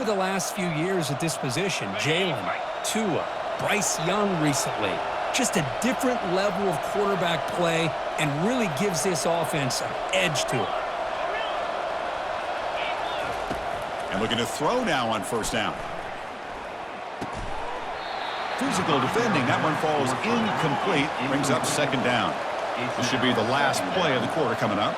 the last few years at this position. Jalen, Tua, Bryce Young recently. Just a different level of quarterback play and really gives this offense an edge to it. And looking to throw now on first down. Physical defending. That one falls incomplete. Brings up second down. This should be the last play of the quarter coming up.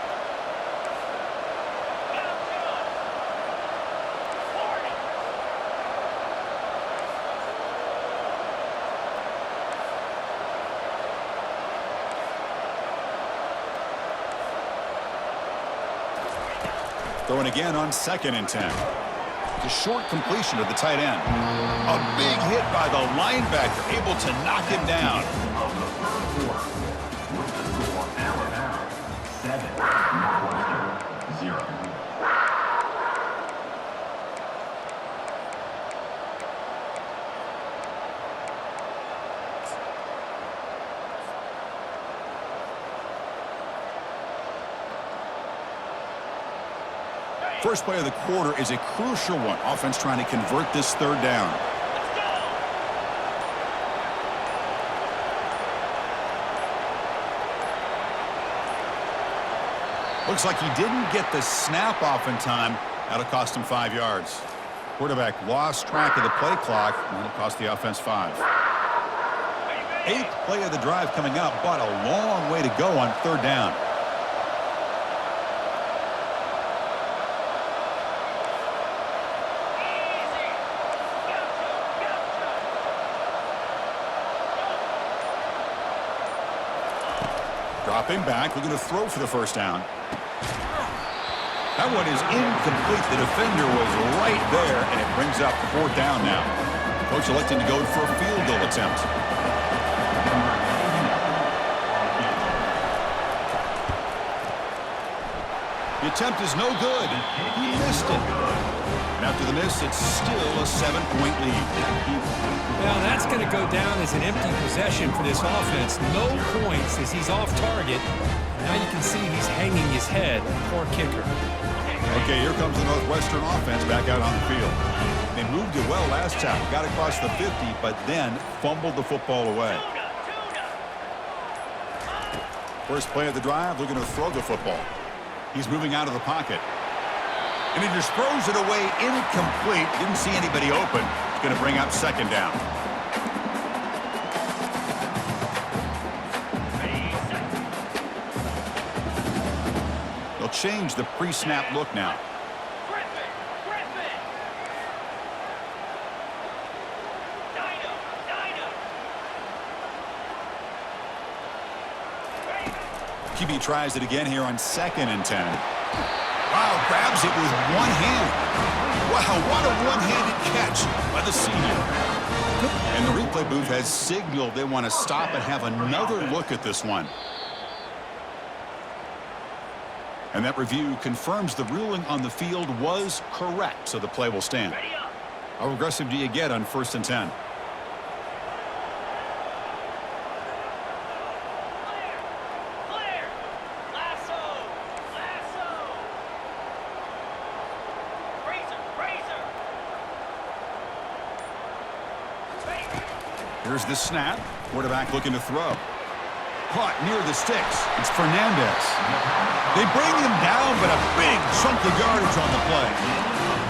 Throwing again on 2nd and 10. It's a short completion to the tight end. A big hit by the linebacker, able to knock him down. First play of the quarter is a crucial one. Offense trying to convert this third down. Looks like he didn't get the snap off in time. That'll cost him 5 yards. Quarterback lost track of the play clock, and it'll cost the offense 5. 8th play of the drive coming up, but a long way to go on third down. Dropping back, looking to throw for the first down. That one is incomplete. The defender was right there, and it brings up 4th down now. Coach electing to go for a field goal attempt. The attempt is no good. He missed it. And after the miss, it's still a 7-point lead. Now that's going to go down as an empty possession for this offense. No points as he's off target. Now you can see he's hanging his head. Poor kicker. Okay, here comes the Northwestern offense back out on the field. They moved it well last time. Got across the 50, but then fumbled the football away. First play of the drive, looking to throw the football. He's moving out of the pocket. And he just throws it away incomplete. Didn't see anybody open. It's going to bring up second down. They'll change the pre-snap look now. QB tries it again here on 2nd and 10. Wow, grabs it with one hand. Wow, what a one-handed catch by the senior. And the replay booth has signaled they want to stop and have another look at this one. And that review confirms the ruling on the field was correct, so the play will stand. How aggressive do you get on 1st and 10? Here's the snap. Quarterback looking to throw. Caught near the sticks. It's Fernandez. They bring him down, but a big chunk of yardage on the play.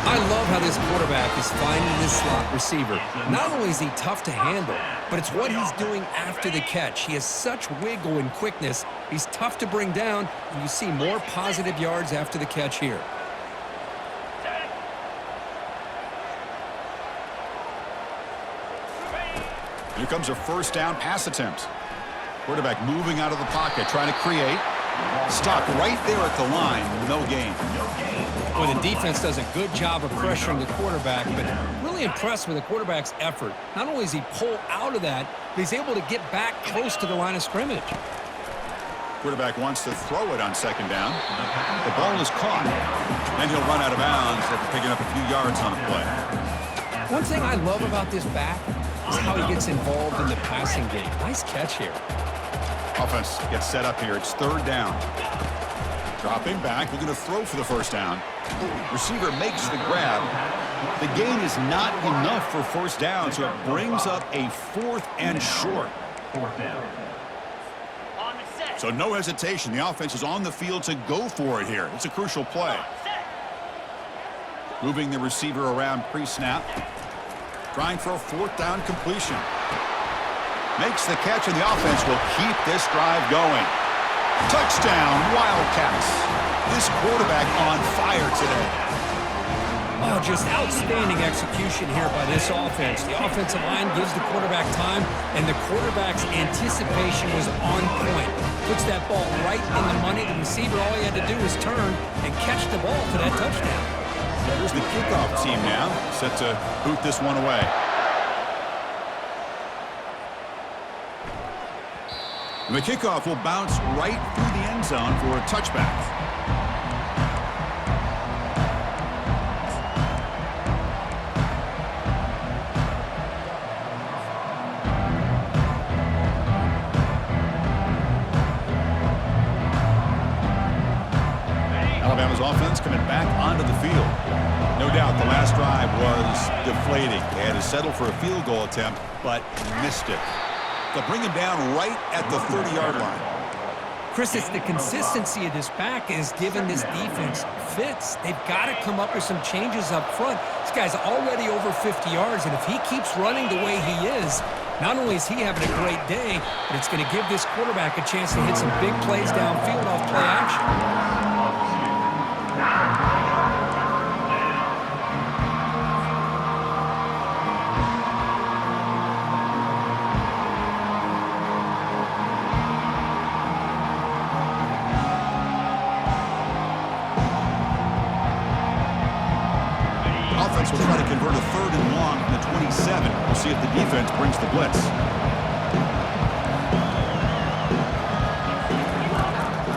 I love how this quarterback is finding this slot receiver. Not only is he tough to handle, but it's what he's doing after the catch. He has such wiggle and quickness. He's tough to bring down, and you see more positive yards after the catch here. Here comes a first down pass attempt. Quarterback moving out of the pocket, trying to create. Stopped right there at the line. No gain. Well, the defense does a good job of pressuring the quarterback, but really impressed with the quarterback's effort. Not only does he pull out of that, but he's able to get back close to the line of scrimmage. Quarterback wants to throw it on 2nd down. The ball is caught. Then he'll run out of bounds after picking up a few yards on the play. One thing I love about this back is how he gets involved in the passing game. Nice catch here. Offense gets set up here. It's 3rd down. Dropping back, looking to throw for the first down. Receiver makes the grab. The gain is not enough for first down, so it brings up a 4th and short. So no hesitation. The offense is on the field to go for it here. It's a crucial play. Moving the receiver around pre-snap. Trying for a 4th down completion. Makes the catch, and the offense will keep this drive going. Touchdown, Wildcats. This quarterback on fire today. Oh, just outstanding execution here by this offense. The offensive line gives the quarterback time, and the quarterback's anticipation was on point. Puts that ball right in the money. The receiver, all he had to do was turn and catch the ball for that touchdown. Here's the kickoff team now, set to boot this one away. And the kickoff will bounce right through the end zone for a touchback. Alabama's offense coming back onto the field. No doubt the last drive was deflating. They had to settle for a field goal attempt, but missed it. They'll bring him down right at the 30-yard line. Chris, it's the consistency of this back is giving this defense fits. They've got to come up with some changes up front. This guy's already over 50 yards, and if he keeps running the way he is, not only is he having a great day, but it's going to give this quarterback a chance to hit some big plays downfield off play action. Will try to convert a 3rd and long from the 27. We'll see if the defense brings the blitz.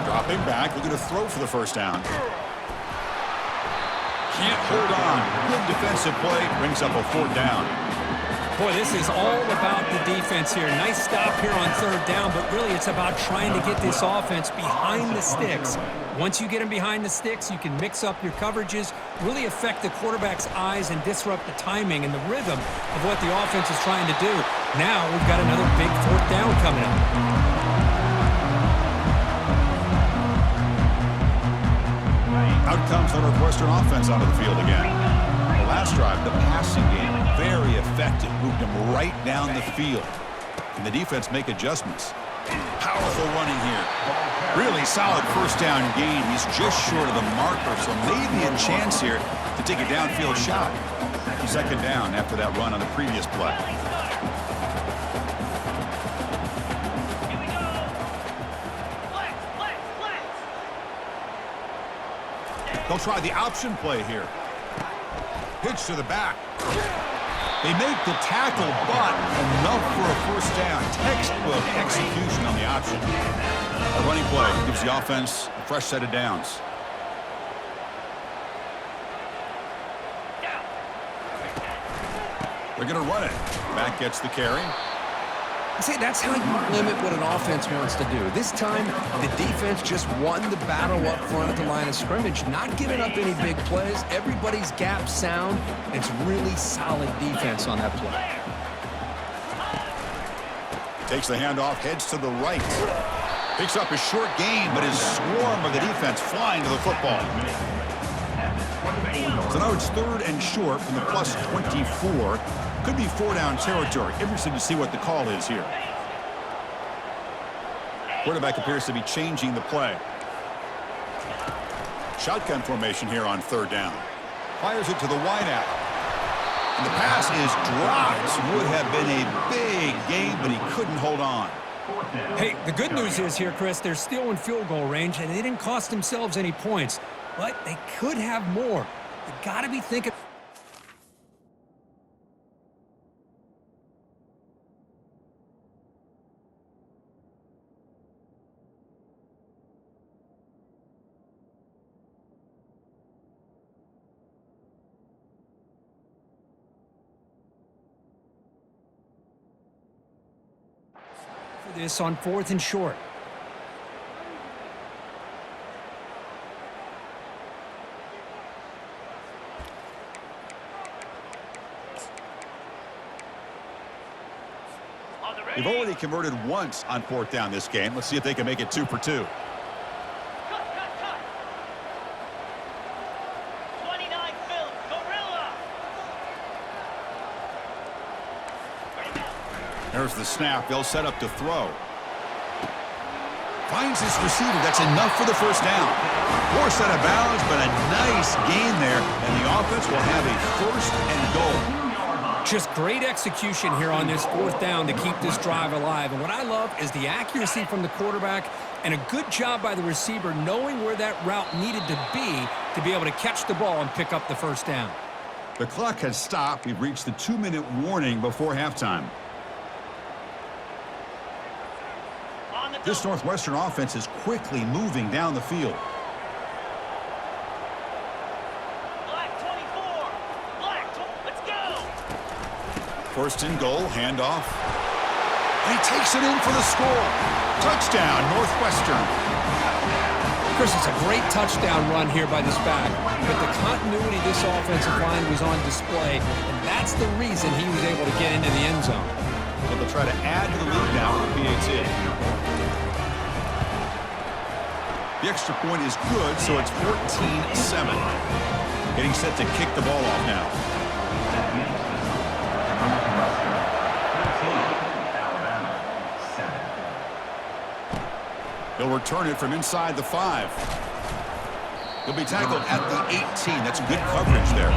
Dropping back, looking to throw for the first down. Can't hold on. Good defensive play, brings up a 4th down. Boy, this is all about the defense here. Nice stop here on 3rd down, but really it's about trying to get this offense behind the sticks. Once you get them behind the sticks, you can mix up your coverages, really affect the quarterback's eyes and disrupt the timing and the rhythm of what the offense is trying to do. Now we've got another big 4th down coming up. Out comes the Northwestern offense onto the field again. The last drive, the passing game, very effective. Moved him right down the field. Can the defense make adjustments? Powerful running here. Really solid first down gain. He's just short of the marker, so maybe a chance here to take a downfield shot. 2nd down after that run on the previous play. They'll try the option play here. Pitch to the back. They make the tackle, but enough for a first down. Textbook execution on the option. A running play gives the offense a fresh set of downs. They're going to run it. Back gets the carry. See, that's how you limit what an offense wants to do. This time, the defense just won the battle up front at the line of scrimmage, not giving up any big plays. Everybody's gap sound. It's really solid defense on that play. Takes the handoff, heads to the right. Picks up a short gain, but his swarm of the defense flying to the football. So now it's 3rd and short from the plus 24. Could be 4 down territory. Interesting to see what the call is here. Quarterback appears to be changing the play. Shotgun formation here on 3rd down. Fires it to the wideout. And the pass is dropped. Would have been a big gain, but he couldn't hold on. Hey, the good news is here, Chris, they're still in field goal range, and they didn't cost themselves any points. But they could have more. You got to be thinking. For this on 4th and short. They've already converted once on 4th down this game. Let's see if they can make it 2 for 2. 29 Phil, Gorilla. There's the snap. They'll set up to throw. Finds his receiver. That's enough for the first down. Forced out of bounds, but a nice gain there. And the offense will have a 1st and goal. Just great execution here on this 4th down to keep this drive alive. And what I love is the accuracy from the quarterback and a good job by the receiver knowing where that route needed to be able to catch the ball and pick up the 1st down. The clock has stopped. We've reached the 2-minute warning before halftime. This Northwestern offense is quickly moving down the field. Black 24. Black, let's go. 1st and goal, handoff. And he takes it in for the score. Touchdown, Northwestern. Chris, it's a great touchdown run here by this back, but the continuity of this offensive line was on display, and that's the reason he was able to get into the end zone. So they'll try to add to the lead now with the PAT. The extra point is good, so it's 14-7. Getting set to kick the ball off now. They'll return it from inside the 5. He'll be tackled at the 18. That's good coverage there.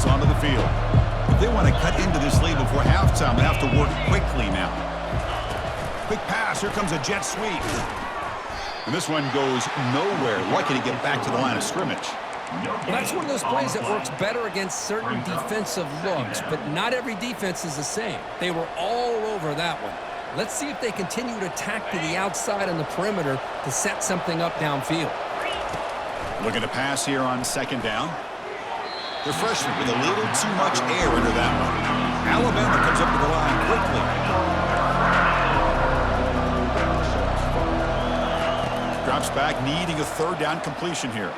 Onto the field. If they want to cut into this lead before halftime, they have to work quickly now. Quick pass. Here comes a jet sweep. And this one goes nowhere. Lucky to get back to the line of scrimmage. Well, that's one of those plays that works better against certain defensive looks, but not every defense is the same. They were all over that one. Let's see if they continue to attack to the outside on the perimeter to set something up downfield. Looking to pass here on 2nd down. The freshman with a little too much air under that one. Alabama comes up to the line quickly. Drops back, needing a 3rd down completion here.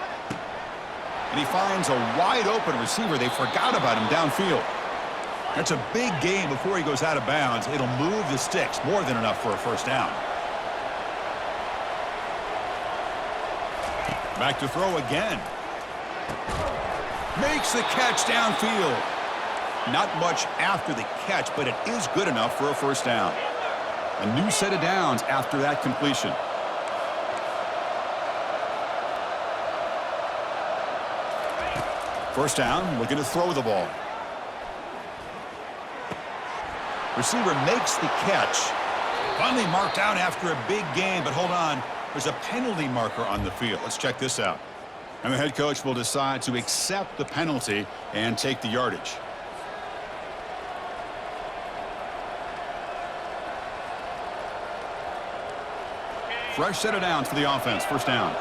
And he finds a wide open receiver. They forgot about him downfield. That's a big gain before he goes out of bounds. It'll move the sticks, more than enough for a 1st down. Back to throw again. Makes the catch downfield. Not much after the catch, but it is good enough for a 1st down. A new set of downs after that completion. First down, looking to throw the ball. Receiver makes the catch. Finally marked out after a big gain, but hold on. There's a penalty marker on the field. Let's check this out. And the head coach will decide to accept the penalty and take the yardage. Fresh set of downs for the offense. 1st down.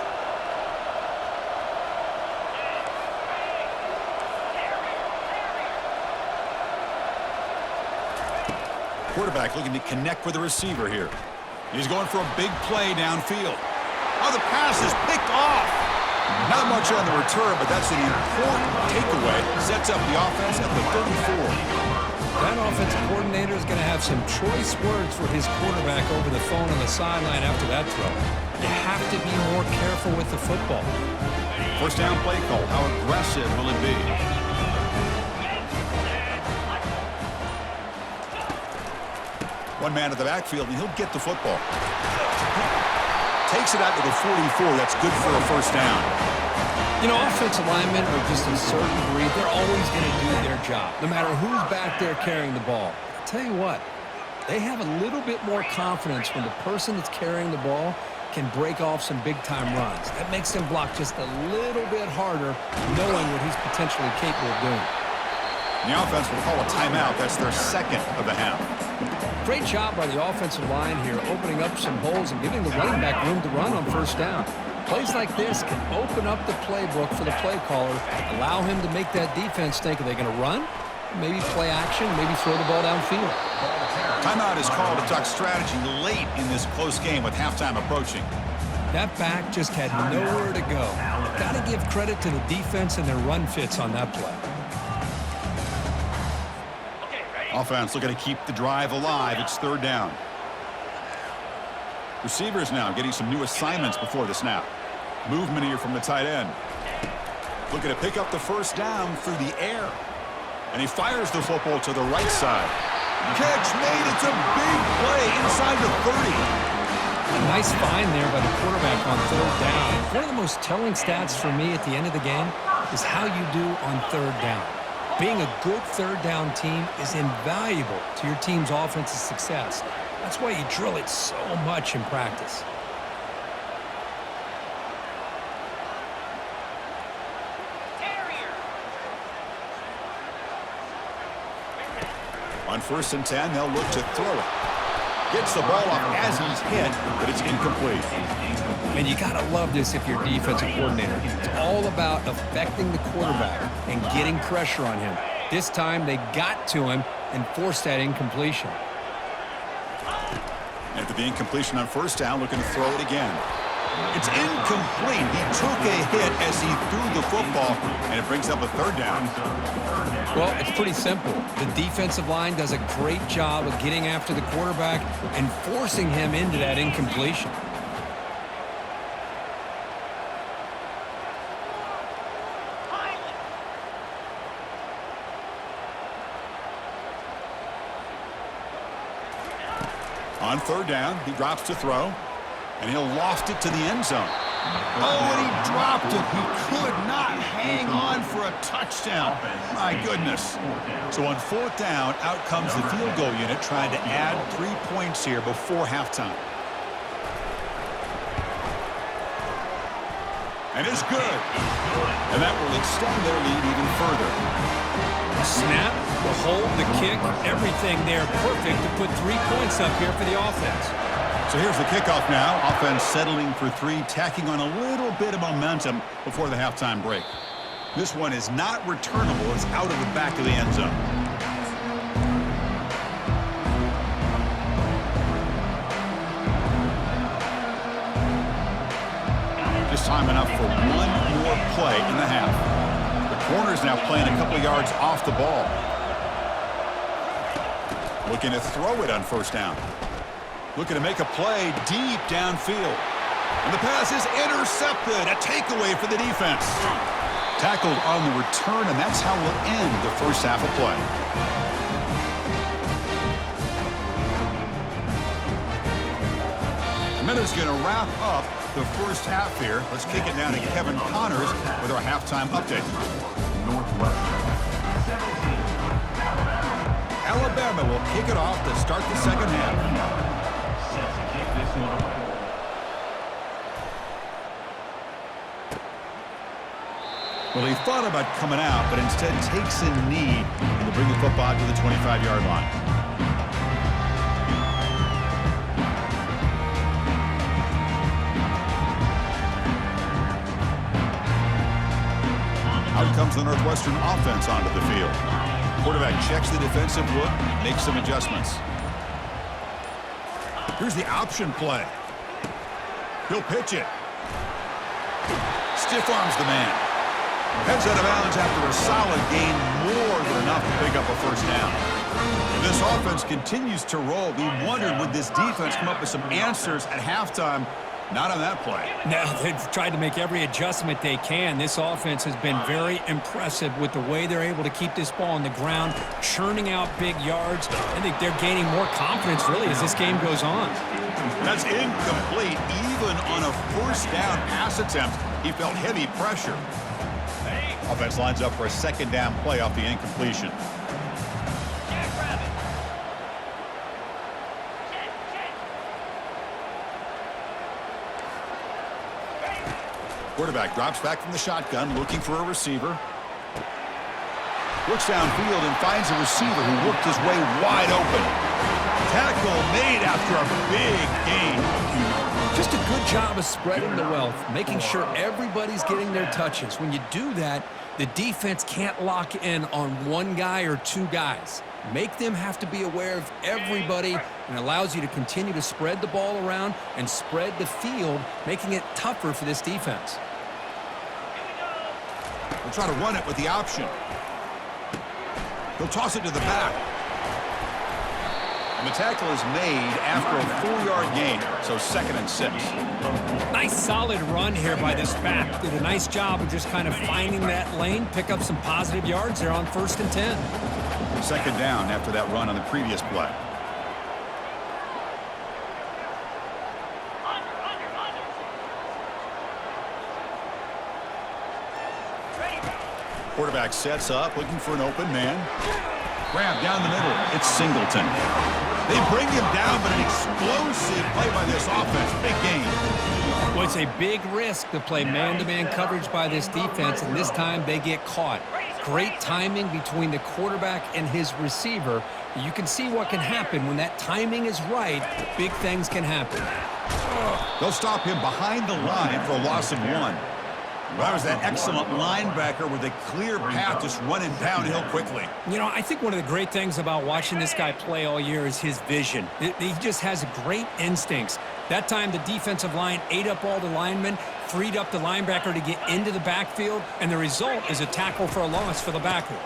Quarterback looking to connect with the receiver here. He's going for a big play downfield. Oh, the pass is picked off. Not much on the return, but that's an important takeaway. Sets up the offense at the 34. That offensive coordinator is going to have some choice words for his quarterback over the phone on the sideline after that throw. You have to be more careful with the football. 1st down play call. How aggressive will it be? One man at the backfield, and he'll get the football. Takes it out to the 44. That's good for a 1st down. You know, offensive linemen are just a certain breed. They're always going to do their job, no matter who's back there carrying the ball. I'll tell you what, they have a little bit more confidence when the person that's carrying the ball can break off some big-time runs. That makes them block just a little bit harder, knowing what he's potentially capable of doing. The offense will call a timeout. That's their 2nd of the half. Great job by the offensive line here, opening up some holes and giving the running back room to run on 1st down. Plays like this can open up the playbook for the play caller, allow him to make that defense think, are they going to run maybe play action, maybe throw the ball downfield. Timeout is called to talk strategy late in this close game with halftime approaching. That back just had nowhere to go. Got to give credit to the defense and their run fits on that play. Okay, ready? Offense looking to keep the drive alive. It's third down. Receivers now getting some new assignments before the snap. Movement here from the tight end. Looking to pick up the first down through the air. And he fires the football to the right side. Catch made. It's a big play inside the 30. A nice find there by the quarterback on third down. One of the most telling stats for me at the end of the game is how you do on third down. Being a good third down team is invaluable to your team's offensive success. That's why you drill it so much in practice. On 1st and 10, they'll look to throw it. Gets the ball off as he's hit, but it's incomplete. And you got to love this if you're defensive coordinator. It's all about affecting the quarterback and getting pressure on him. This time they got to him and forced that incompletion. After the incompletion on 1st down, looking to throw it again. It's incomplete. He took a hit as he threw the football, and it brings up a 3rd down. Well, it's pretty simple. The defensive line does a great job of getting after the quarterback and forcing him into that incompletion. On 3rd down, he drops to throw, and he'll loft it to the end zone. Oh, and he dropped it. He could not hang on for a touchdown. My goodness. So on 4th down, out comes the field goal unit trying to add 3 points here before halftime. And it's good. And that will extend their lead even further. The snap, the hold, the kick, everything there perfect to put 3 points up here for the offense. So here's the kickoff now. Offense settling for 3, tacking on a little bit of momentum before the halftime break. This one is not returnable. It's out of the back of the end zone. Just time enough for one more play in the half. The corner's now playing a couple yards off the ball. Looking to throw it on 1st down. Looking to make a play deep downfield. And the pass is intercepted. A takeaway for the defense. Tackled on the return, and that's how we'll end the first half of play. And that is going to wrap up the first half here. Let's kick it down to Kevin Connors with our halftime update. Alabama will kick it off to start the second half. Well, he thought about coming out, but instead takes a knee to bring the football to the 25-yard line. Out comes the Northwestern offense onto the field. Quarterback checks the defensive look, makes some adjustments. Here's the option play. He'll pitch it. Stiff arms the man. Heads out of bounds after a solid gain, more than enough to pick up a first down. If this offense continues to roll, we wondered would this defense come up with some answers at halftime. Not on that play. Now they've tried to make every adjustment they can. This offense has been very impressive with the way they're able to keep this ball on the ground, churning out big yards. I think they're gaining more confidence, really, as this game goes on. That's incomplete. Even on a first down pass attempt, he felt heavy pressure. Offense lines up for a second down play off the incompletion. Quarterback drops back from the shotgun, looking for a receiver. Looks downfield and finds a receiver who worked his way wide open. Tackle made after a big gain. Just a good job of spreading the wealth, making sure everybody's getting their touches. When you do that, the defense can't lock in on one guy or two guys. Make them have to be aware of everybody, and allows you to continue to spread the ball around and spread the field, making it tougher for this defense. We'll try to run it with the option. He'll toss it to the back. And the tackle is made after a 4-yard gain, so 2nd and 6. Nice solid run here by this back. Did a nice job of just kind of finding that lane, pick up some positive yards there on 1st and 10. 2nd down after that run on the previous play. Quarterback sets up, looking for an open man. Grab down the middle. It's Singleton. They bring him down, but an explosive play by this offense. Big game. Well, it's a big risk to play man-to-man coverage by this defense, and this time they get caught. Great timing between the quarterback and his receiver. You can see what can happen when that timing is right. Big things can happen. They'll stop him behind the line for a loss of 1. That was that excellent linebacker with a clear path just running downhill quickly. You know, I think one of the great things about watching this guy play all year is his vision. He just has great instincts. That time, the defensive line ate up all the linemen, freed up the linebacker to get into the backfield, and the result is a tackle for a loss for the backer.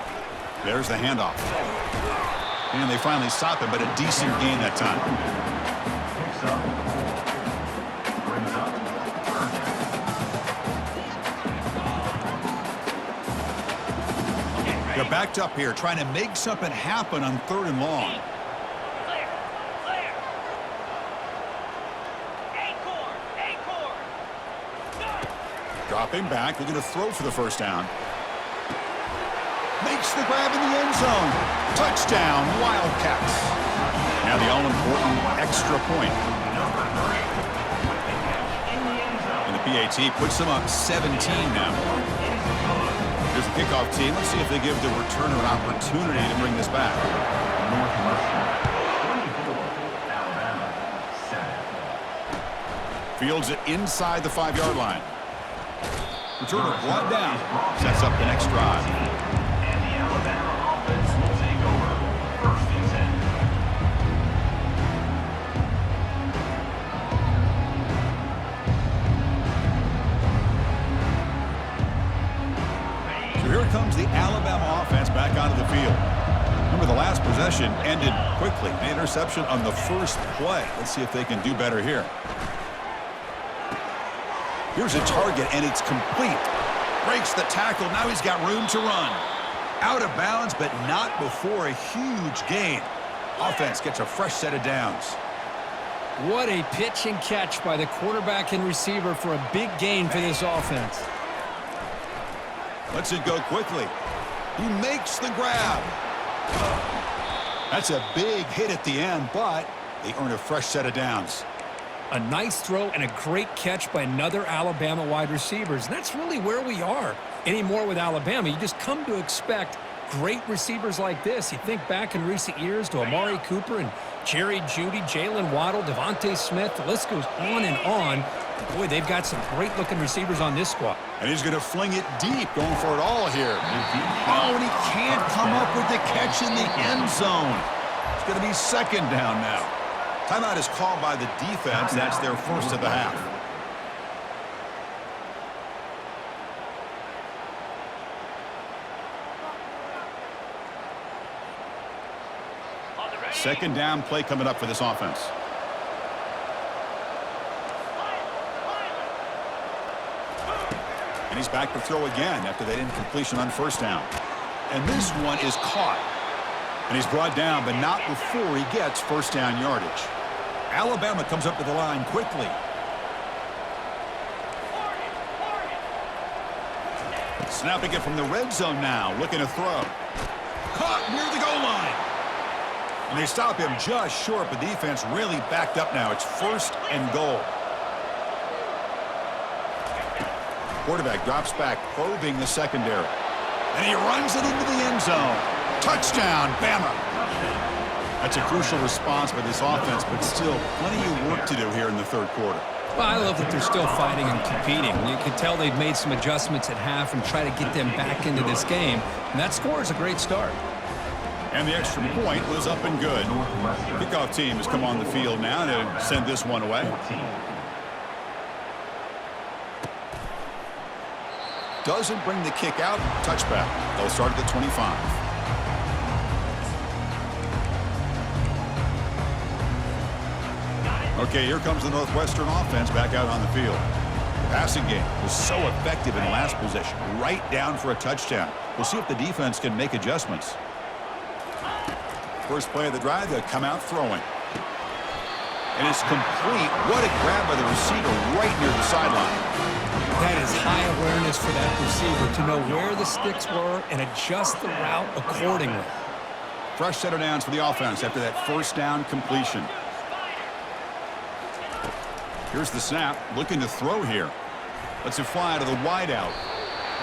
There's the handoff. And they finally stop it, but a decent gain that time. They're backed up here, trying to make something happen on 3rd and long. Clear. Acorn. Dropping back, looking to throw for the 1st down. Makes the grab in the end zone. Touchdown, Wildcats. Now the all-important extra point. And the PAT puts them up 17 now. Here's the kickoff team. Let's see if they give the returner an opportunity to bring this back. Fields it inside the 5-yard line. Returner brought down. Sets up the next drive. Here comes the Alabama offense back onto the field. Remember, the last possession ended quickly. The interception on the first play. Let's see if they can do better here. Here's a target, and it's complete. Breaks the tackle. Now he's got room to run. Out of bounds, but not before a huge gain. Offense gets a fresh set of downs. What a pitch and catch by the quarterback and receiver for a big gain for this offense. Lets it go quickly. He makes the grab. That's a big hit at the end, but they earn a fresh set of downs. A nice throw and a great catch by another Alabama wide receivers. And that's really where we are anymore with Alabama. You just come to expect great receivers like this. You think back in recent years to Amari Cooper and Jerry Jeudy, Jalen Waddle, Devontae Smith. The list goes on and on. Boy, they've got some great-looking receivers on this squad. And he's going to fling it deep, going for it all here. Oh, and he can't come up with the catch in the end zone. It's going to be 2nd down now. Timeout is called by the defense. That's their first of the half. Second down play coming up for this offense. And he's back to throw again after that incompletion on 1st down. And this one is caught. And he's brought down, but not before he gets 1st down yardage. Alabama comes up to the line quickly. Snapping it from the red zone now, looking to throw. Caught near the goal line. And they stop him just short, but defense really backed up now. It's 1st and goal. Quarterback drops back, probing the secondary. And he runs it into the end zone. Touchdown, Bama. That's a crucial response by this offense, but still plenty of work to do here in the 3rd quarter. Well, I love that they're still fighting and competing. You can tell they've made some adjustments at half and try to get them back into this game. And that score is a great start. And the extra point was up and good. Kickoff team has come on the field now to send this one away. Doesn't bring the kick out. Touchback. They'll start at the 25. Okay, here comes the Northwestern offense back out on the field. The passing game was so effective in last possession, right down for a touchdown. We'll see if the defense can make adjustments. First play of the drive, they'll come out throwing. And it's complete. What a grab by the receiver right near the sideline. That is high awareness for that receiver to know where the sticks were and adjust the route accordingly. Fresh set of downs for the offense after that first down completion. Here's the snap, looking to throw here. Lets it fly to the wideout.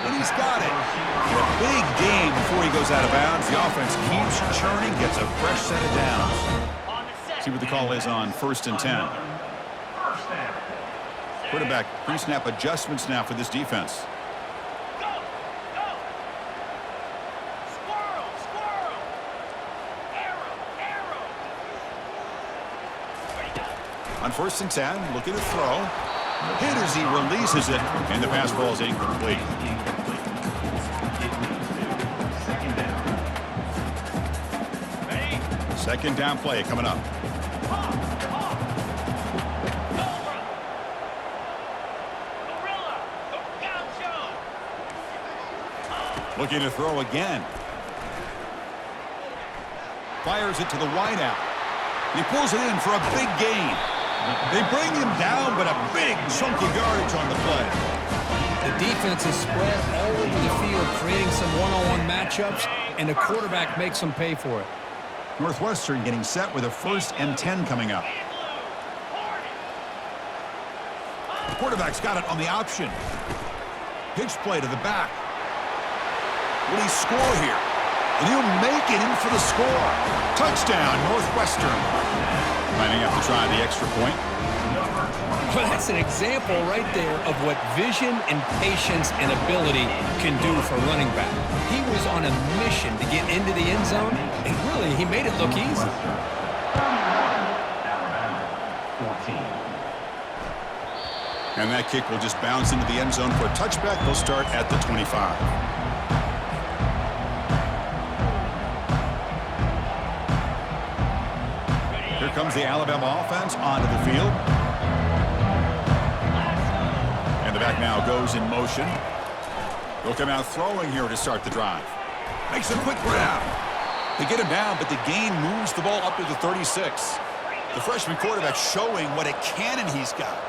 And he's got it. And a big gain before he goes out of bounds. The offense keeps churning, gets a fresh set of downs. See what the call is on 1st and 10. Quarterback pre-snap adjustments now for this defense. Go! Go! Squirrel! Squirrel! Arrow! Arrow! Ready, go! On 1st and 10, looking to throw. Hit as he releases it, and the pass ball is incomplete. Ready? Second down play coming up. Gorilla! Go Gaucho! Looking to throw again. Fires it to the wideout. He pulls it in for a big gain. They bring him down, but a big chunk of yardage on the play. The defense is spread all over the field, creating some one-on-one matchups, and the quarterback makes them pay for it. Northwestern getting set with a 1st and 10 coming up. The quarterback's got it on the option. Pitch play to the back. Will he score here? And he'll make it in for the score. Touchdown, Northwestern. Lining up to try the extra point. Well, that's an example right there of what vision and patience and ability can do for running back. He was on a mission to get into the end zone, and really, he made it look easy. And that kick will just bounce into the end zone for a touchback. They'll start at the 25. Here comes the Alabama offense onto the field. And the back now goes in motion. They'll come out throwing here to start the drive. Makes a quick grab. They get him down, but the gain moves the ball up to the 36. The freshman quarterback showing what a cannon he's got.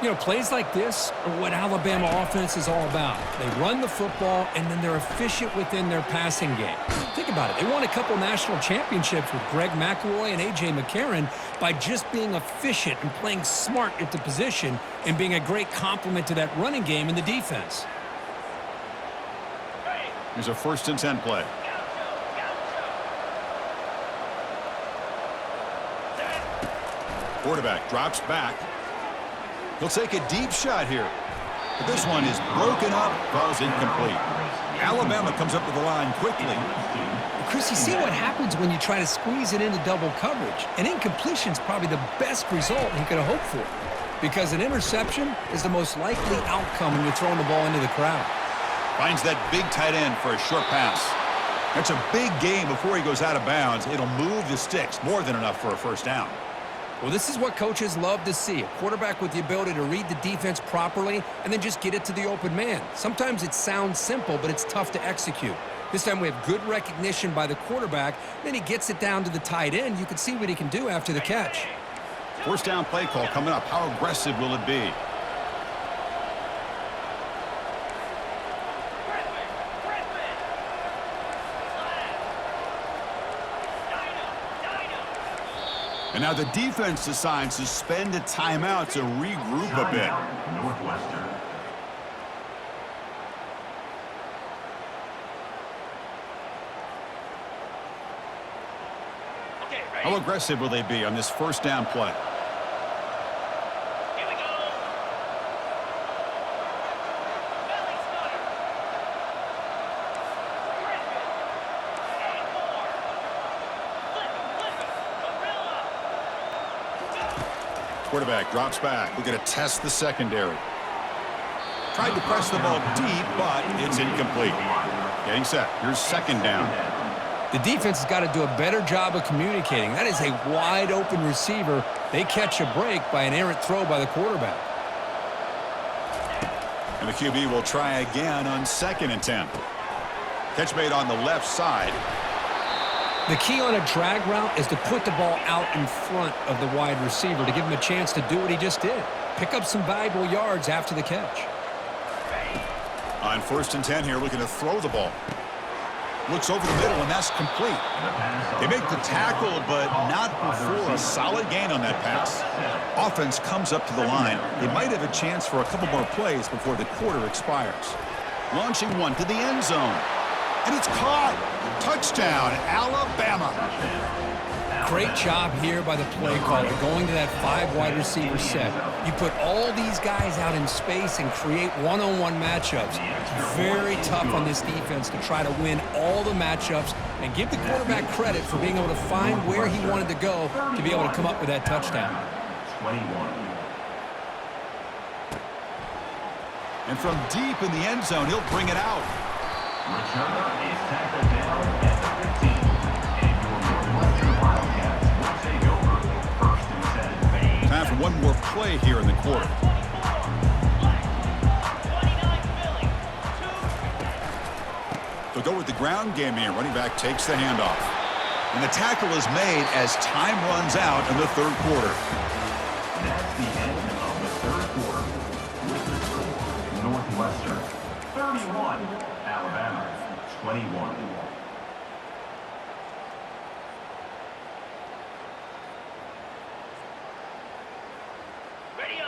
You know, plays like this are what Alabama offense is all about. They run the football, and then they're efficient within their passing game. Think about it. They won a couple national championships with Greg McElroy and A.J. McCarron by just being efficient and playing smart at the position and being a great complement to that running game in the defense. Here's a 1st and 10 play. Quarterback drops back. He'll take a deep shot here. But this one is broken up, falls incomplete. Alabama comes up to the line quickly. Chris, you see what happens when you try to squeeze it into double coverage. An incompletion is probably the best result he could have hoped for, because an interception is the most likely outcome when you're throwing the ball into the crowd. Finds that big tight end for a short pass. That's a big gain before he goes out of bounds. It'll move the sticks, more than enough for a 1st down. Well, this is what coaches love to see. A quarterback with the ability to read the defense properly and then just get it to the open man. Sometimes it sounds simple, but it's tough to execute. This time we have good recognition by the quarterback. Then he gets it down to the tight end. You can see what he can do after the catch. 1st down play call coming up. How aggressive will it be? And now the defense decides to spend a timeout to regroup a bit. Okay, ready? How aggressive will they be on this 1st down play? Here we go. Quarterback drops back. We're going to test the secondary. Tried to press the ball deep, but it's incomplete. Getting set. Here's second down. The defense has got to do a better job of communicating. That is a wide-open receiver. They catch a break by an errant throw by the quarterback. And the QB will try again on 2nd and 10. Catch made on the left side. The key on a drag route is to put the ball out in front of the wide receiver to give him a chance to do what he just did. Pick up some valuable yards after the catch. On 1st and 10 here, looking to throw the ball. Looks over the middle, and that's complete. They make the tackle, but not before a solid gain on that pass. Offense comes up to the line. They might have a chance for a couple more plays before the quarter expires. Launching one to the end zone. And it's caught. Touchdown, Alabama. Great job here by the play caller going to that 5 wide receiver set. You put all these guys out in space and create one-on-one matchups. It's very tough on this defense to try to win all the matchups and give the quarterback credit for being able to find where he wanted to go to be able to come up with that touchdown. And from deep in the end zone, he'll bring it out. Returner is tackled down at the 15. And your Northwestern Wildcats will take over 1st and 10. Time for one more play here in the quarter. They'll go with the ground game here. Running back takes the handoff. And the tackle is made as time runs out in the 3rd quarter. That's the end of the 3rd quarter. With the score, Northwestern 31, Alabama 21.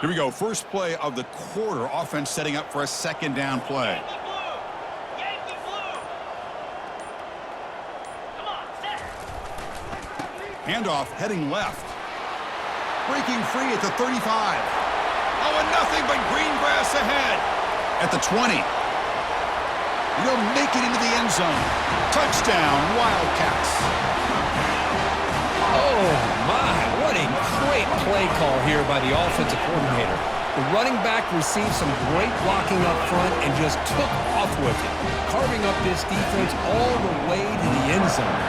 Here we go. First play of the quarter. Offense setting up for a 2nd down play. Yankee blue. Come on, set. Handoff heading left. Breaking free at the 35. Oh, and nothing but green grass ahead. At the 20. He'll make it into the end zone. Touchdown, Wildcats. Oh, my. What a great play call here by the offensive coordinator. The running back received some great blocking up front and just took off with it, carving up this defense all the way to the end zone.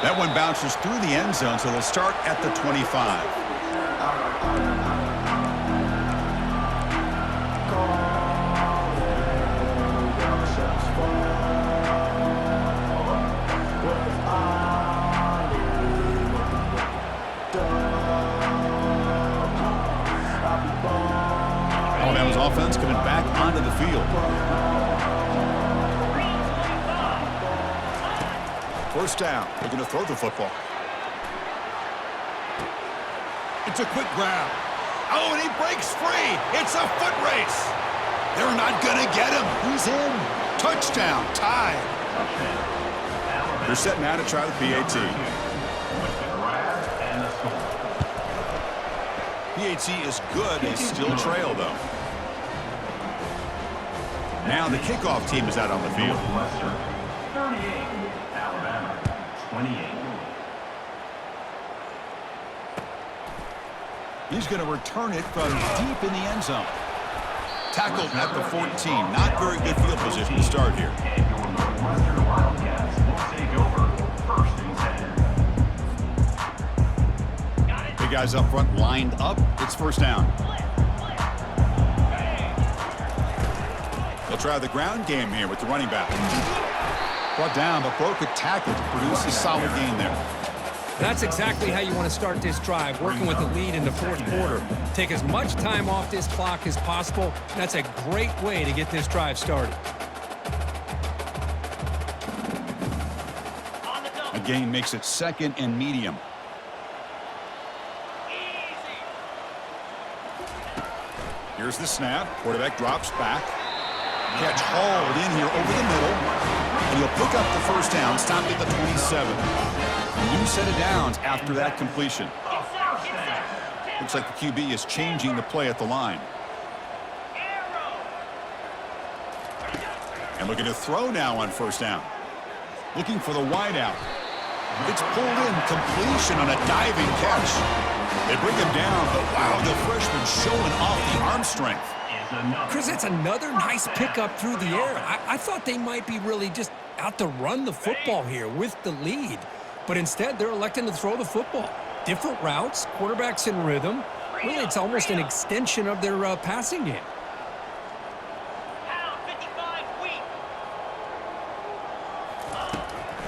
That one bounces through the end zone, so they'll start at the 25. Alabama's offense coming back onto the field. First down. They're going to throw the football. It's a quick grab. Oh, and he breaks free. It's a foot race. They're not going to get him. He's in. Touchdown. Tied. They're set now to try the PAT. PAT is good. They still trail, though. Now the kickoff team is out on the field. 38, Alabama 28. He's going to return it from deep in the end zone. Tackled at the 14. Not very good field position to start here. And your Northwestern Wildcats will take over 1st and 10. Big guys up front lined up. It's first down. They'll try the ground game here with the running back. Brought down, but broke a tackle to produce a solid gain there. That's exactly how you want to start this drive, working with the lead in the 4th quarter. Take as much time off this clock as possible. That's a great way to get this drive started. A gain makes it 2nd and medium. Here's the snap. Quarterback drops back. Catch hauled in here over the middle. And he'll pick up the first down, stopped at the 27. A new set of downs after that completion. Looks like the QB is changing the play at the line. And looking to throw now on first down. Looking for the wide out. It's pulled in, completion on a diving catch. They bring him down, but wow, the freshman showing off the arm strength. Chris, that's another nice pickup through the air. I thought they might be really just out to run the football here with the lead. But instead, they're electing to throw the football. Different routes, quarterbacks in rhythm. Really, it's almost an extension of their passing game. Pound 55 weak.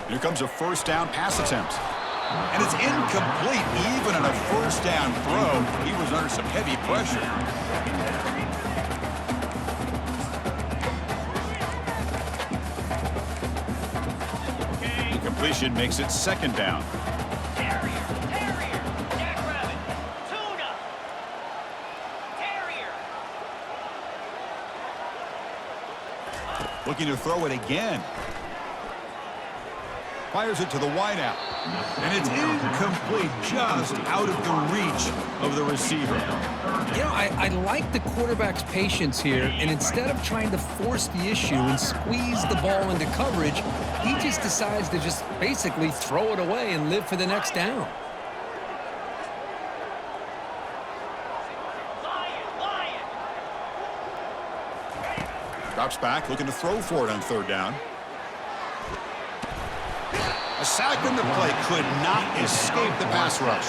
Here comes a first down pass attempt. And it's incomplete. Even on a first down throw, he was under some heavy pressure. Completion makes it second down. Terrier. Jackrabbit. Tuna. Terrier. Looking to throw it again. Fires it to the wideout. And it's incomplete, just out of the reach of the receiver. You know, I like the quarterback's patience here, and instead of trying to force the issue and squeeze the ball into coverage, he just decides to just basically throw it away and live for the next down. Lion. Drops back, looking to throw for it on third down. A sack in the play could not escape the pass rush.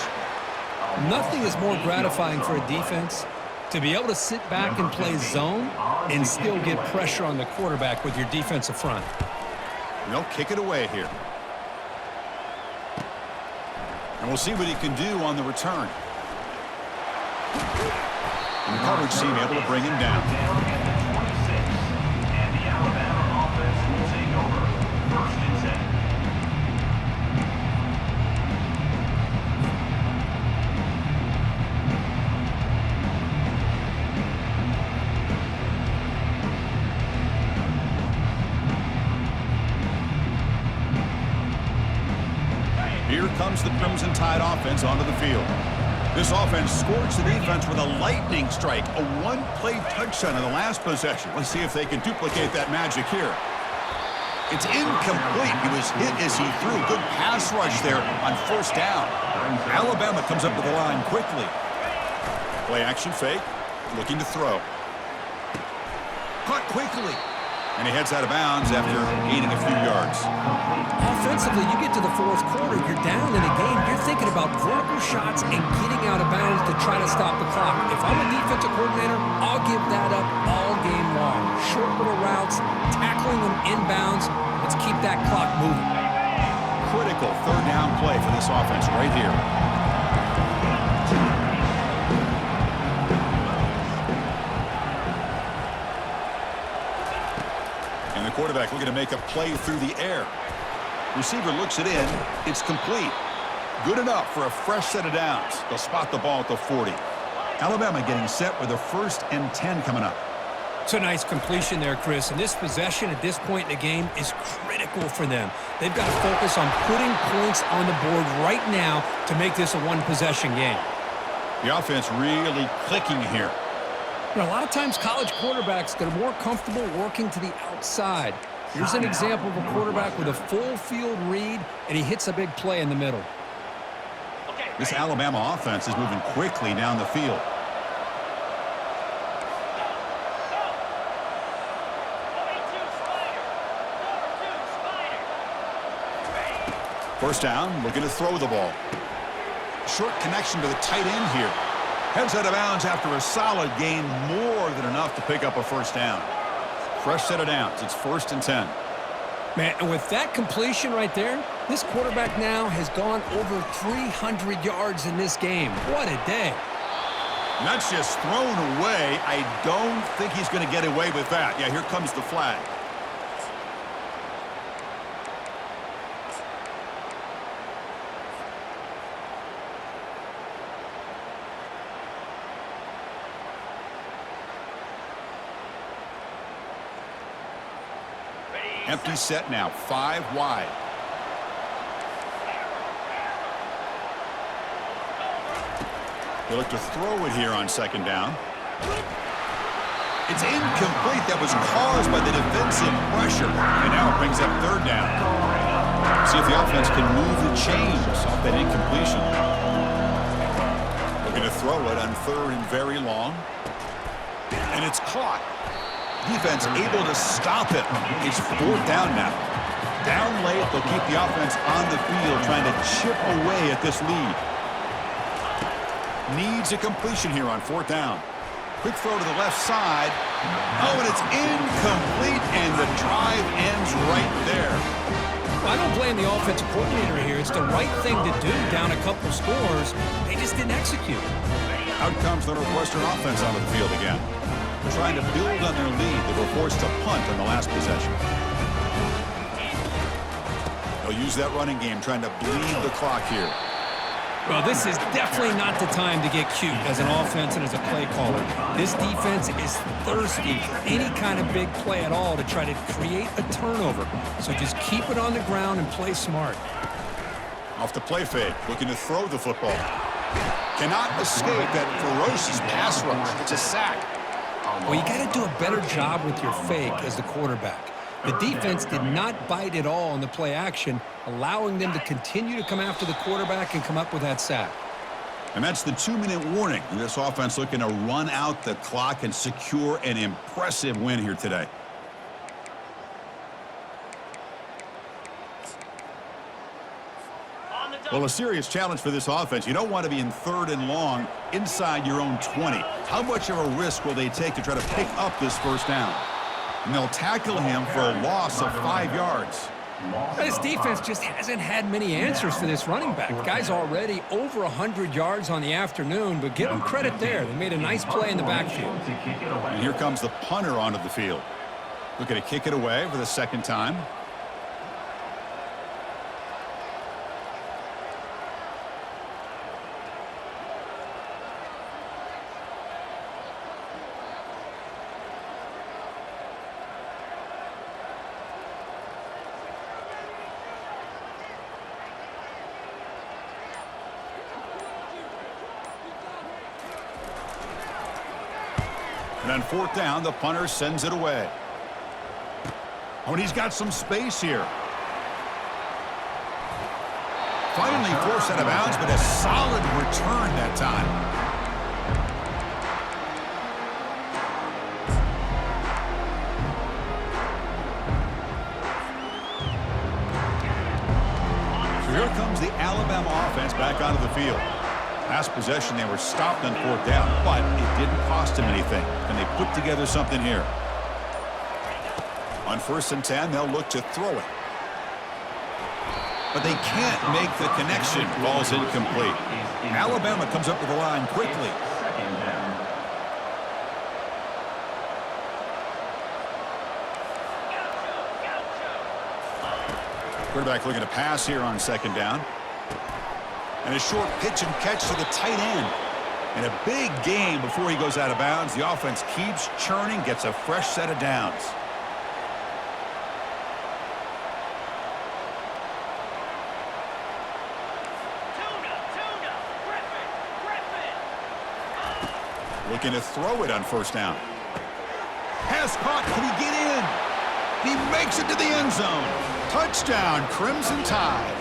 Nothing is more gratifying for a defense to be able to sit back and play zone and still get pressure on the quarterback with your defensive front. And they'll kick it away here. And we'll see what he can do on the return. And the coverage team able to bring him down. And the Alabama offense will take over. First and 10. Here comes the Crimson Tide offense onto the field. This offense scorched the defense with a lightning strike, a one-play touchdown in the last possession. Let's see if they can duplicate that magic here. It's incomplete. He was hit as he threw. Good pass rush there on first down. Alabama comes up to the line quickly. Play action fake, looking to throw. Caught quickly. And he heads out of bounds after gaining a few yards. Offensively, you get to the fourth quarter, you're down in a game, you're thinking about vertical shots and getting out of bounds to try to stop the clock. If I'm a defensive coordinator, I'll give that up all game long. Short little routes, tackling them inbounds. Let's keep that clock moving. Critical third down play for this offense right here. And the quarterback looking to make a play through the air. Receiver looks it in. It's complete. Good enough for a fresh set of downs. They'll spot the ball at the 40. Alabama getting set with a 1st and 10 coming up. It's a nice completion there, Chris. And this possession at this point in the game is critical for them. They've got to focus on putting points on the board right now to make this a one-possession game. The offense really clicking here. You know, a lot of times college quarterbacks that are more comfortable working to the outside. Here's an example of a quarterback with a full field read, and he hits a big play in the middle. This Alabama offense is moving quickly down the field. First down, looking to throw the ball. Short connection to the tight end here. Heads out of bounds after a solid gain, more than enough to pick up a first down. Fresh set of downs. It's 1st and 10. Man, and with that completion right there, this quarterback now has gone over 300 yards in this game. What a day. And that's just thrown away. I don't think he's going to get away with that. Yeah, here comes the flag. Empty set now, 5 wide. They look to throw it here on second down. It's incomplete. That was caused by the defensive pressure. And now it brings up third down. See if the offense can move the chains off that incompletion. Looking to throw it on 3rd and very long. And it's caught. Defense able to stop it. It's 4th down now. Down late, they'll keep the offense on the field trying to chip away at this lead. Needs a completion here on 4th down. Quick throw to the left side. Oh, and it's incomplete, and the drive ends right there. I don't blame the offensive coordinator here. It's the right thing to do down a couple scores. They just didn't execute. Out comes the Northwestern offense onto the field again. They're trying to build on their lead. They were forced to punt on the last possession. They'll use that running game, trying to bleed the clock here. Well, this is definitely not the time to get cute as an offense and as a play caller. This defense is thirsty for any kind of big play at all to try to create a turnover. So just keep it on the ground and play smart. Off the play fake, looking to throw the football. Cannot escape that ferocious pass rush. It's a sack. Well, you got to do a better job with your fake as the quarterback. The defense did not bite at all on the play action, allowing them to continue to come after the quarterback and come up with that sack. And that's the 2-minute warning. This offense looking to run out the clock and secure an impressive win here today. Well, a serious challenge for this offense. You don't want to be in 3rd and long inside your own 20. How much of a risk will they take to try to pick up this 1st down? And they'll tackle him for a loss of 5 yards. This defense just hasn't had many answers for this running back. The guy's already over 100 yards on the afternoon, but give him credit there. They made a nice play in the backfield. And here comes the punter onto the field. Looking to kick it away for the 2nd time. And on 4th down, the punter sends it away. Oh, and he's got some space here. Finally forced out of bounds, but a solid return that time. So here comes the Alabama offense back onto the field. Last possession, they were stopped on 4th down, but it didn't cost them anything. And they put together something here. On 1st and 10, they'll look to throw it. But they can't make the connection. Ball's incomplete. Alabama comes up to the line quickly. Quarterback looking to pass here on 2nd down. And a short pitch and catch to the tight end. And a big game before he goes out of bounds. The offense keeps churning, gets a fresh set of downs. Tuna, Griffin. Looking to throw it on 1st down. Pass caught. Can he get in? He makes it to the end zone. Touchdown, Crimson Tide.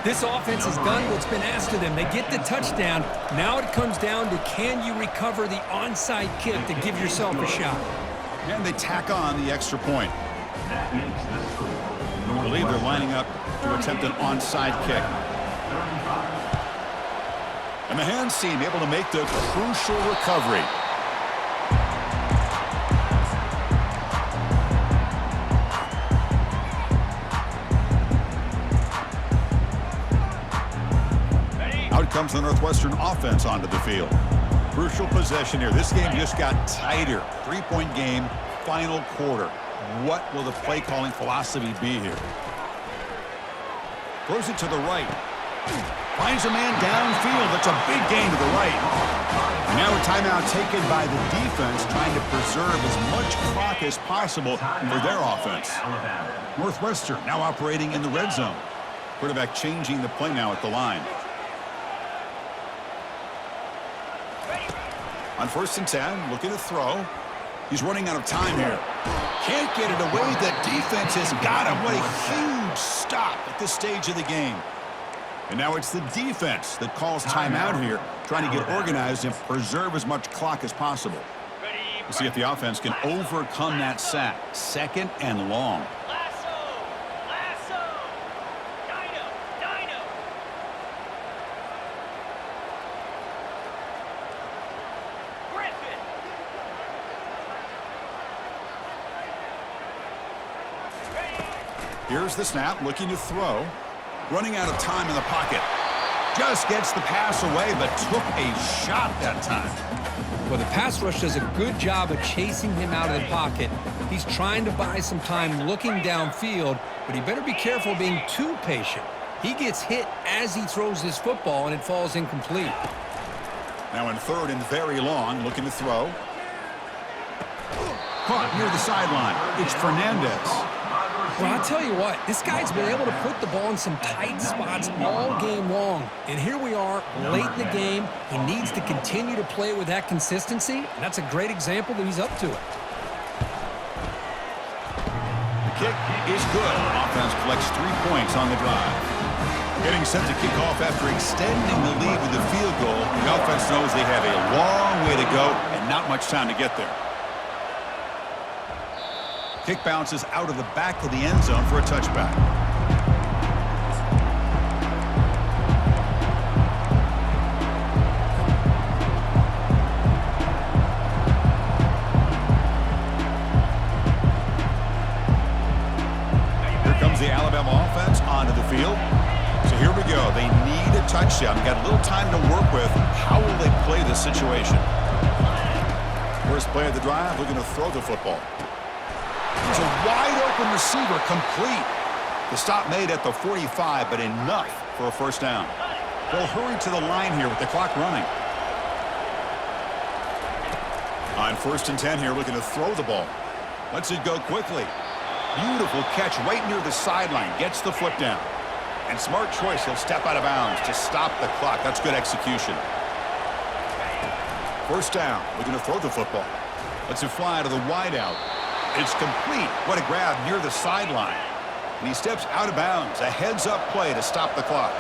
This offense has done what's been asked of them. They get the touchdown. Now it comes down to can you recover the onside kick to give yourself a shot. And they tack on the extra point. I believe they're lining up to attempt an onside kick. And the hands team able to make the crucial recovery. Out comes the Northwestern offense onto the field. Crucial possession here. This game just got tighter. 3-point game, final quarter. What will the play calling philosophy be here? Throws it to the right. Finds a man downfield. That's a big gain to the right. And now a timeout taken by the defense, trying to preserve as much clock as possible for their offense. Northwestern now operating in the red zone. Quarterback changing the play now at the line. On 1st and 10, looking to throw. He's running out of time here. Can't get it away. The defense has got him. What a huge stop at this stage of the game. And now it's the defense that calls timeout here, trying to get organized and preserve as much clock as possible. We'll see if the offense can overcome that sack. 2nd and long. Lasso! Lasso! Dino! Dino! Griffin! Here's the snap, looking to throw. Running out of time in the pocket. Just gets the pass away, but took a shot that time. Well, the pass rush does a good job of chasing him out of the pocket. He's trying to buy some time looking downfield, but he better be careful being too patient. He gets hit as he throws this football, and it falls incomplete. Now in 3rd and very long, looking to throw. Caught near the sideline. It's Fernandez. Well, I'll tell you what, this guy's been able to put the ball in some tight spots all game long. And here we are, late in the game. He needs to continue to play with that consistency, and that's a great example that he's up to it. The kick is good. Offense collects 3 points on the drive. Getting set to kick off after extending the lead with the field goal. The offense knows they have a long way to go and not much time to get there. Kick bounces out of the back of the end zone for a touchback. Here comes the Alabama offense onto the field. So here we go. They need a touchdown. Got a little time to work with. How will they play this situation? First play of the drive, looking to throw the football. There's a wide-open receiver, complete. The stop made at the 45, but enough for a first down. They'll hurry to the line here with the clock running. On 1st and 10 here, looking to throw the ball. Lets it go quickly. Beautiful catch right near the sideline. Gets the foot down. And smart choice, he'll step out of bounds to stop the clock. That's good execution. First down, looking to throw the football. Lets it fly to the wideout. It's complete. What a grab near the sideline. And he steps out of bounds. A heads-up play to stop the clock.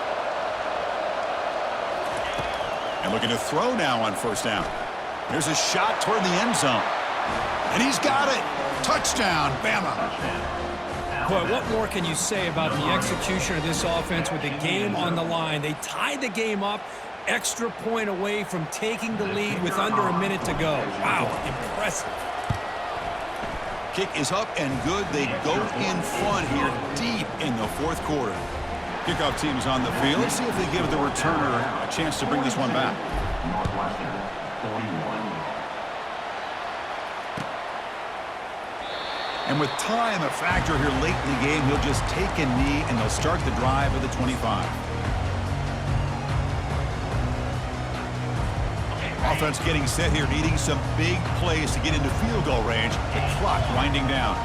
And looking to throw now on 1st down. There's a shot toward the end zone. And he's got it. Touchdown, Bama. Boy, what more can you say about the execution of this offense with the game on the line? They tied the game up, extra point away from taking the lead with under a minute to go. Wow, impressive. Kick is up and good. They go in front here deep in the 4th quarter. Kickoff team is on the field. Let's see if they give the returner a chance to bring this one back. Northwestern, 41. And with time a factor here late in the game, he'll just take a knee and they'll start the drive at the 25. Offense getting set here, needing some big plays to get into field goal range. The clock winding down.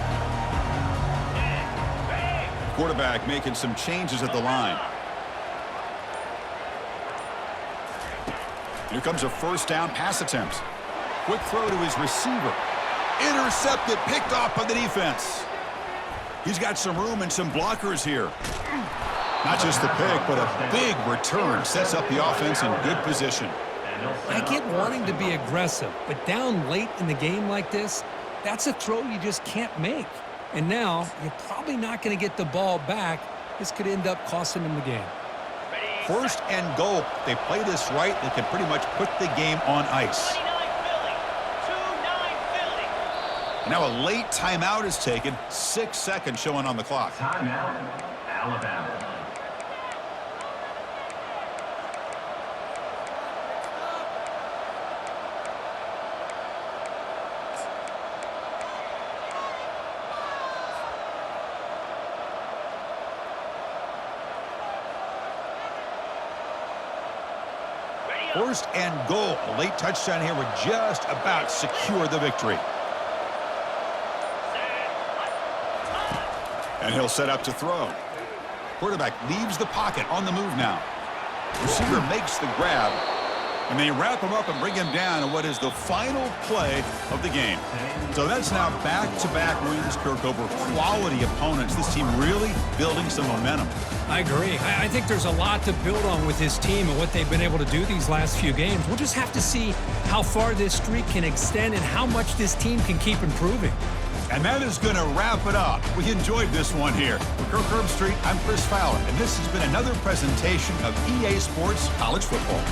Quarterback making some changes at the line. Here comes a 1st down pass attempt. Quick throw to his receiver. Intercepted, picked off by the defense. He's got some room and some blockers here. Not just the pick, but a big return sets up the offense in good position. I get wanting to be aggressive, but down late in the game like this, that's a throw you just can't make. And now, you're probably not going to get the ball back. This could end up costing them the game. 1st and goal. They play this right, they can pretty much put the game on ice. 29 Philly. 2-9 Philly. Now a late timeout is taken. 6 seconds showing on the clock. Timeout, Alabama. First and goal. A late touchdown here would just about secure the victory. And he'll set up to throw. Quarterback leaves the pocket on the move now. Receiver makes the grab. And they wrap him up and bring him down in what is the final play of the game. So that's now back-to-back wins, Kirk, over quality opponents. This team really building some momentum. I agree. I think there's a lot to build on with this team and what they've been able to do these last few games. We'll just have to see how far this streak can extend and how much this team can keep improving. And that is going to wrap it up. We enjoyed this one here. For Kirk Herbstreit, I'm Chris Fowler, and this has been another presentation of EA Sports College Football.